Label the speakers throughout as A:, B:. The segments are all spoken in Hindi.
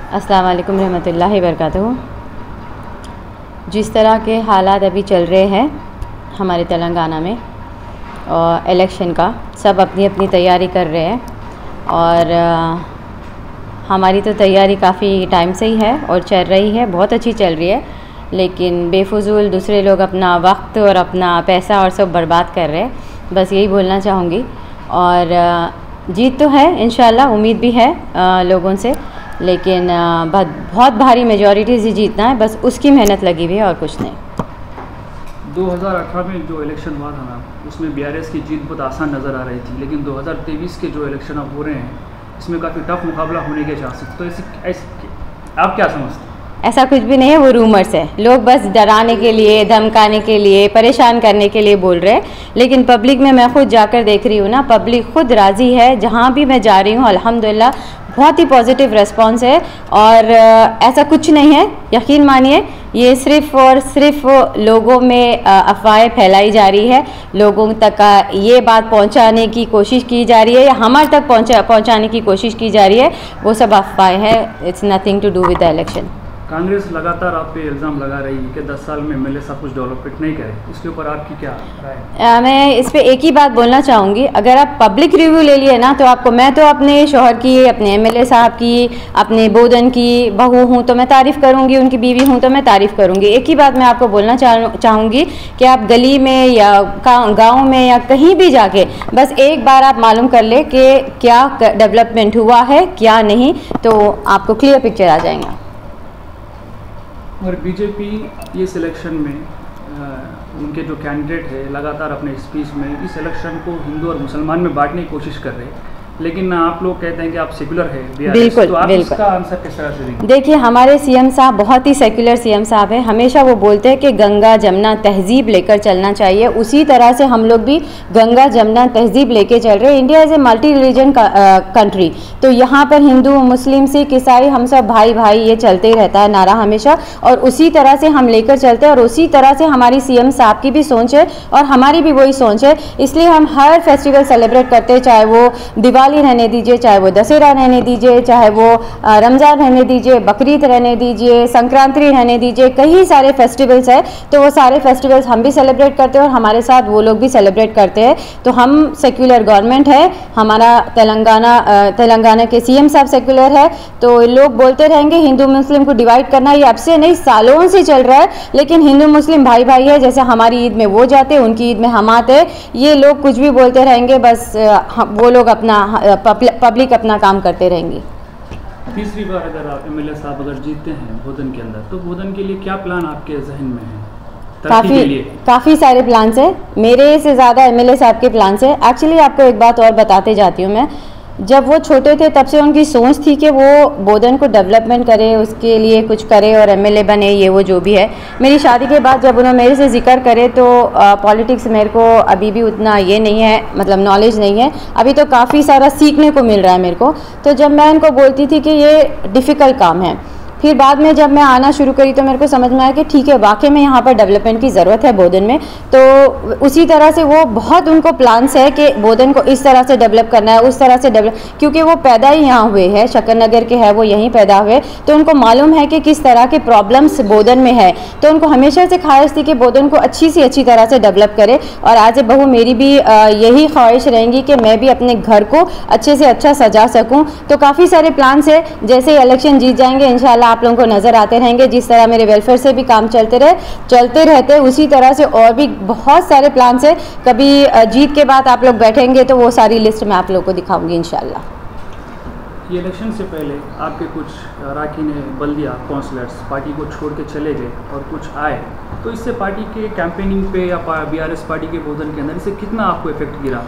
A: अस्सलाम वालेकुम रहमतुल्लाहि वबरकातुहू। जिस तरह के हालात अभी चल रहे हैं हमारे तेलंगाना में और इलेक्शन का, सब अपनी अपनी तैयारी कर रहे हैं और हमारी तो तैयारी काफ़ी टाइम से ही है और चल रही है, बहुत अच्छी चल रही है। लेकिन बेफजूल दूसरे लोग अपना वक्त और अपना पैसा और सब बर्बाद कर रहे हैं, बस यही बोलना चाहूँगी। और जीत तो है इंशाल्लाह, उम्मीद भी है लोगों से, लेकिन बहुत भारी मेजॉरिटी से जीतना है, बस उसकी मेहनत लगी हुई है और कुछ नहीं।
B: 2018 में जो इलेक्शन हुआ था ना, उसमें BRS की जीत बहुत आसान नज़र आ रही थी, लेकिन 2023 के जो इलेक्शन अब हो रहे हैं इसमें काफ़ी टफ मुकाबला होने के चांसेस, तो आप क्या समझते हैं?
A: ऐसा कुछ भी नहीं है, वो रूमर्स है। लोग बस डराने के लिए, धमकाने के लिए, परेशान करने के लिए बोल रहे हैं, लेकिन पब्लिक में मैं खुद जाकर देख रही हूँ ना, पब्लिक खुद राज़ी है। जहाँ भी मैं जा रही हूँ अल्हम्दुलिल्लाह बहुत ही पॉजिटिव रिस्पांस है और ऐसा कुछ नहीं है, यकीन मानिए। ये सिर्फ़ और सिर्फ लोगों में अफवाहें फैलाई जा रही है, लोगों तक ये बात पहुंचाने की कोशिश की जा रही है या हमारे तक पहुंचाने की कोशिश की जा रही है, वो सब अफवाहें हैं। It's nothing to do with the election.
B: Congress लगातार आप पे इल्ज़ाम लगा रही है कि 10 साल में MLA सब कुछ डेवलपमेंट नहीं करे, इसके ऊपर आपकी क्या राय है?
A: मैं इस पे एक ही बात बोलना चाहूँगी, अगर आप पब्लिक रिव्यू ले लिए ना, तो आपको, मैं तो अपने शोहर की, अपने MLA साहब की, अपने बोधन की बहू हूँ तो मैं तारीफ़ करूँगी, उनकी बीवी हूँ तो मैं तारीफ़ करूँगी। एक ही बात मैं आपको बोलना चाहूँगी कि आप गली में या गाँव में या कहीं भी जाके बस एक बार आप मालूम कर ले कि क्या डेवलपमेंट हुआ है क्या नहीं, तो आपको क्लियर पिक्चर आ जाएगा।
B: और BJP ये सिलेक्शन में उनके जो कैंडिडेट है लगातार अपने स्पीच में इस इलेक्शन को हिंदू और मुसलमान में बांटने की कोशिश कर रहे हैं, लेकिन आप लोग कहते हैं कि आप सेकुलर है BRS,
A: बिल्कुल,
B: तो आप
A: बिल्कुल।
B: इसका आंसर किस तरह से देंगे?
A: देखिए, हमारे CM साहब बहुत ही सेक्युलर CM साहब है। हमेशा वो बोलते हैं कि गंगा जमुना तहजीब लेकर चलना चाहिए, उसी तरह से हम लोग भी गंगा जमुना तहजीब लेके चल रहे हैं। India is a multi religion country, तो यहाँ पर हिंदू मुस्लिम सिख ईसाई हम सब भाई भाई, ये चलते ही रहता है नारा हमेशा, और उसी तरह से हम लेकर चलते हैं और उसी तरह से हमारी CM साहब की भी सोच है और हमारी भी वही सोच है। इसलिए हम हर फेस्टिवल सेलिब्रेट करते हैं, चाहे वो दिवाली रहने दीजिए, चाहे वो दशहरा रहने दीजिए, चाहे वो रमज़ान रहने दीजिए, बकरीद रहने दीजिए, संक्रांति रहने दीजिए, कई सारे फेस्टिवल्स हैं, तो वो सारे फेस्टिवल्स हम भी सेलिब्रेट करते हैं और हमारे साथ वो लोग भी सेलिब्रेट करते हैं। तो हम सेक्युलर गवर्नमेंट है, हमारा तेलंगाना के CM साहब सेक्युलर है। तो लोग बोलते रहेंगे हिंदू मुस्लिम को डिवाइड करना, ये अब से नहीं सालों से चल रहा है, लेकिन हिंदू मुस्लिम भाई भाई है। जैसे हमारी ईद में वो जाते हैं, उनकी ईद में हम आते हैं। ये लोग कुछ भी बोलते रहेंगे, बस वो लोग अपना पब्लिक अपना काम करते रहेंगे।
B: तीसरी बार अगर आप MLA साहब अगर जीतते हैं बोधन के अंदर, तो बोधन के लिए क्या प्लान आपके जहन में है?
A: काफ़ी सारे प्लान्स हैं, मेरे से ज़्यादा MLA साहब के प्लान्स हैं। एक्चुअली आपको एक बात और बताते जाती हूँ मैं, जब वो छोटे थे तब से उनकी सोच थी कि वो बोधन को डेवलपमेंट करे, उसके लिए कुछ करे और MLA बने, ये वो जो भी है। मेरी शादी के बाद जब उन्होंने मेरे से जिक्र करे तो पॉलिटिक्स मेरे को अभी भी उतना ये नहीं है, मतलब नॉलेज नहीं है, अभी तो काफ़ी सारा सीखने को मिल रहा है मेरे को। तो जब मैं इनको बोलती थी कि ये डिफ़िकल्ट काम है, फिर बाद में जब मैं आना शुरू करी तो मेरे को समझ में आया कि ठीक है, वाकई में यहाँ पर डेवलपमेंट की ज़रूरत है बोधन में। तो उसी तरह से वो बहुत उनको प्लान्स है कि बोधन को इस तरह से डेवलप करना है, उस तरह से डेवलप, क्योंकि वो पैदा ही यहाँ हुए हैं, शकरनगर के है, वो यहीं पैदा हुए, तो उनको मालूम है कि किस तरह के प्रॉब्लम्स बोधन में है। तो उनको हमेशा से ख्वाहिश थी कि बोधन को अच्छी से अच्छी तरह से डेवलप करे, और आज बहू मेरी भी यही ख्वाहिश रहेंगी कि मैं भी अपने घर को अच्छे से अच्छा सजा सकूँ। तो काफ़ी सारे प्लान्स है, जैसे ही इलेक्शन जीत जाएंगे इंशाल्लाह आप लोगों को नज़र आते रहेंगे। जिस तरह मेरे वेलफेयर से भी काम चलते रहते उसी तरह से और भी बहुत सारे प्लान्स है। कभी जीत के बाद आप लोग बैठेंगे तो वो सारी लिस्ट मैं आप लोगों को दिखाऊंगी इंशाल्लाह।
B: ये इलेक्शन से पहले आपके कुछ अराकीन बल्दिया काउंसलर्स पार्टी को छोड़ के चले गए और कुछ आए, तो इससे पार्टी के कैंपेनिंग पे या BRS पार्टी के बोधन के अंदर इससे कितना आपको इफेक्ट गिरा?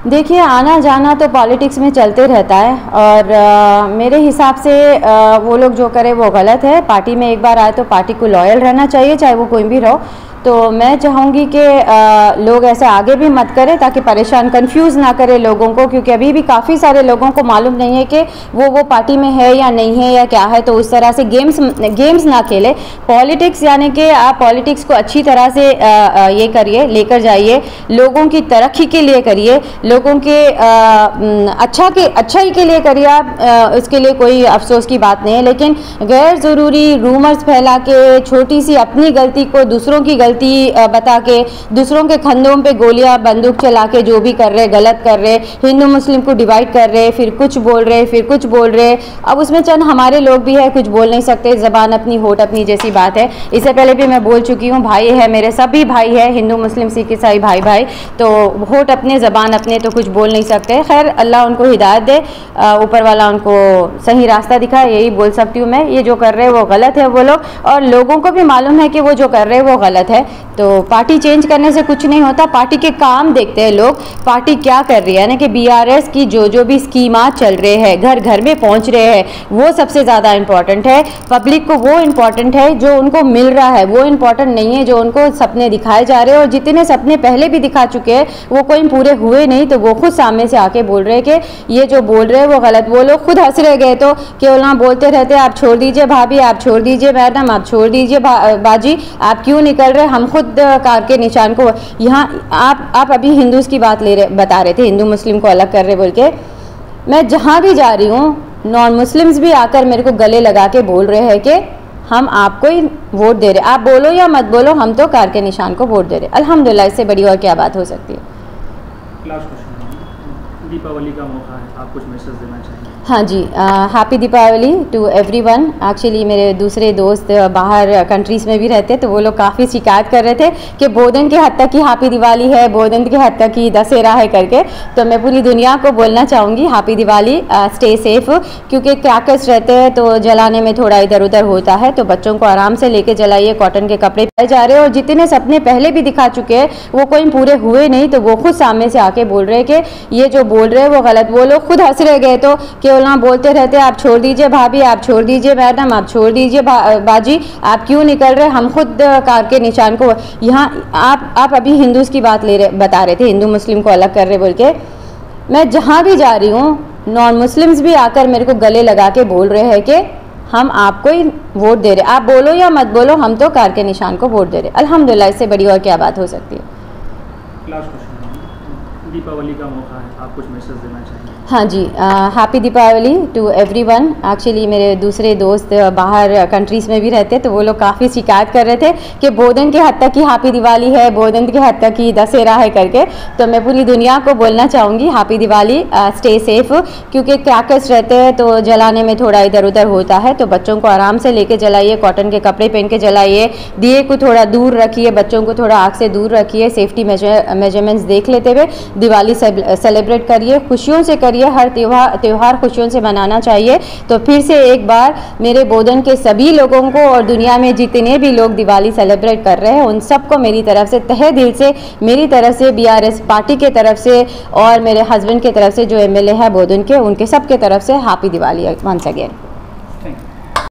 A: देखिए, आना जाना तो पॉलिटिक्स में चलते रहता है और मेरे हिसाब से वो लोग जो करे वो गलत है। पार्टी में एक बार आए तो पार्टी को लॉयल रहना चाहिए, चाहे वो कोई भी रहो। तो मैं चाहूँगी कि लोग ऐसे आगे भी मत करें ताकि परेशान कंफ्यूज ना करें लोगों को, क्योंकि अभी भी काफ़ी सारे लोगों को मालूम नहीं है कि वो पार्टी में है या नहीं है या क्या है। तो उस तरह से गेम्स ना खेले। पॉलिटिक्स यानी कि आप पॉलिटिक्स को अच्छी तरह से ये करिए, लेकर जाइए, लोगों की तरक्की के लिए करिए, लोगों के अच्छाई के लिए करिए आप, उसके लिए कोई अफसोस की बात नहीं है। लेकिन गैर ज़रूरी रूमर्स फैला के, छोटी सी अपनी गलती को दूसरों की गलती बता के, दूसरों के कंधों पे गोलियां बंदूक चला के जो भी कर रहे, गलत कर रहे, हिंदू मुस्लिम को डिवाइड कर रहे, फिर कुछ बोल रहे फिर कुछ बोल रहे। अब उसमें चंद हमारे लोग भी है, कुछ बोल नहीं सकते, ज़बान अपनी होठ अपनी जैसी बात है। इससे पहले भी मैं बोल चुकी हूँ, भाई है मेरे, सभी भाई है, हिंदू मुस्लिम सिख ईसाई भाई भाई, तो होठ अपने ज़बान अपने, तो कुछ बोल नहीं सकते। खैर अल्लाह उनको हिदायत दे, ऊपर वाला उनको सही रास्ता दिखाए, यही बोल सकती हूँ मैं। ये जो कर रहे हैं वो गलत है वो लोग, और लोगों को भी मालूम है कि वो जो कर रहे हैं वो गलत है। तो पार्टी चेंज करने से कुछ नहीं होता, पार्टी के काम देखते हैं लोग, पार्टी क्या कर रही है। यानी कि BRS की जो भी स्कीमात चल रहे हैं, घर घर में पहुंच रहे हैं, वो सबसे ज़्यादा इंपॉर्टेंट है। पब्लिक को वो इंपॉर्टेंट है जो उनको मिल रहा है, वो इंपॉर्टेंट नहीं है जो उनको सपने दिखाए जा रहे हैं। और जितने सपने पहले भी दिखा चुके हैं वो कोई पूरे हुए नहीं, तो वो खुद सामने से आके बोल रहे हैं कि ये जो बोल रहे हैं वो गलत। वो लोग खुद हंस रहे गए, तो केवल ना बोलते रहते आप छोड़ दीजिए भाभी, आप छोड़ दीजिए मैडम, आप छोड़ दीजिए बाजी, आप क्यों निकल रहे। हम खुद कार के निशान को यहाँ आप अभी हिंदूज़ की बात बता रहे थे, हिंदू मुस्लिम को अलग कर रहे बोल के। मैं जहाँ भी जा रही हूँ नॉन मुस्लिम्स भी आकर मेरे को गले लगा के बोल रहे हैं कि हम आपको ही वोट दे रहे, आप बोलो या मत बोलो, हम तो कार के निशान को वोट दे रहे। अल्हम्दुलिल्लाह, इससे बड़ी और क्या बात हो सकती है।
B: लास्ट क्वेश्चन, दीपावली का मौका है, आप कुछ मैसेज देना चाहिए?
A: हाँ जी, happy Deepawali to everyone. Actually मेरे दूसरे दोस्त बाहर कंट्रीज़ में भी रहते, तो वो लोग काफ़ी शिकायत कर रहे थे कि बोधन के हद तक की हैप्पी दिवाली है, बोधन के हद तक की दशहरा है करके। तो मैं पूरी दुनिया को बोलना चाहूँगी हैप्पी दिवाली, स्टे सेफ, क्योंकि क्रैकर्स रहते हैं तो जलाने में थोड़ा इधर उधर होता है, तो बच्चों को आराम से लेके जलाइए। कॉटन के कपड़े पहने जा रहे हैं, और जितने सपने पहले भी दिखा चुके हैं वो कोई पूरे हुए नहीं, तो वो खुद सामने से आके बोल रहे हैं कि ये जो बोल रहे हैं वो गलत। वो लोग खुद हंस रहे गए, तो ना बोलते रहते आप छोड़ दीजिए भाभी, आप छोड़ दीजिए मैडम, आप छोड़ दीजिए बाजी, आप क्यों निकल रहे। हम खुद कार के निशान को यहाँ आप अभी हिंदूज़ की बात बता रहे थे, हिंदू मुस्लिम को अलग कर रहे बोल के। मैं जहाँ भी जा रही हूँ नॉन मुस्लिम्स भी आकर मेरे को गले लगा के बोल रहे हैं कि हम आपको ही वोट दे रहे, आप बोलो या मत बोलो, हम तो कार के निशान को वोट दे रहे। अल्हम्दुलिल्लाह, इससे बड़ी और क्या बात हो सकती है।
B: लास्ट क्वेश्चन, दीपावली का मौका है, आप कुछ मैसेज देना चाहिए?
A: हाँ जी, happy Deepawali to everyone. Actually मेरे दूसरे दोस्त बाहर कंट्रीज़ में भी रहते, तो वो लोग काफ़ी शिकायत कर रहे थे कि बोधन के हद तक की हैप्पी दिवाली है, बोधन के हद तक की दशहरा है करके। तो मैं पूरी दुनिया को बोलना चाहूँगी हैप्पी दिवाली, स्टे सेफ, क्योंकि क्रैकर्स रहते हैं तो जलाने में थोड़ा इधर उधर होता है, तो बच्चों को आराम से लेके जलाइए, कॉटन के कपड़े पहन के जलाइए, दिए को थोड़ा दूर रखिए, बच्चों को थोड़ा आग से दूर रखिए, सेफ्टी मेजरमेंट्स देख लेते हुए दिवाली सेलिब्रेट करिए, खुशियों से करिए। हर त्यौहार खुशियों से मनाना चाहिए। तो फिर से एक बार मेरे बोधन के सभी लोगों को और दुनिया में जितने भी लोग दिवाली सेलिब्रेट कर रहे हैं उन सबको मेरी तरफ से, तहे दिल से, मेरी तरफ से, BRS पार्टी के तरफ से और मेरे हस्बैंड के तरफ से जो MLA है बोधन के, उनके सब के तरफ से हैप्पी दिवाली वंस अगेन।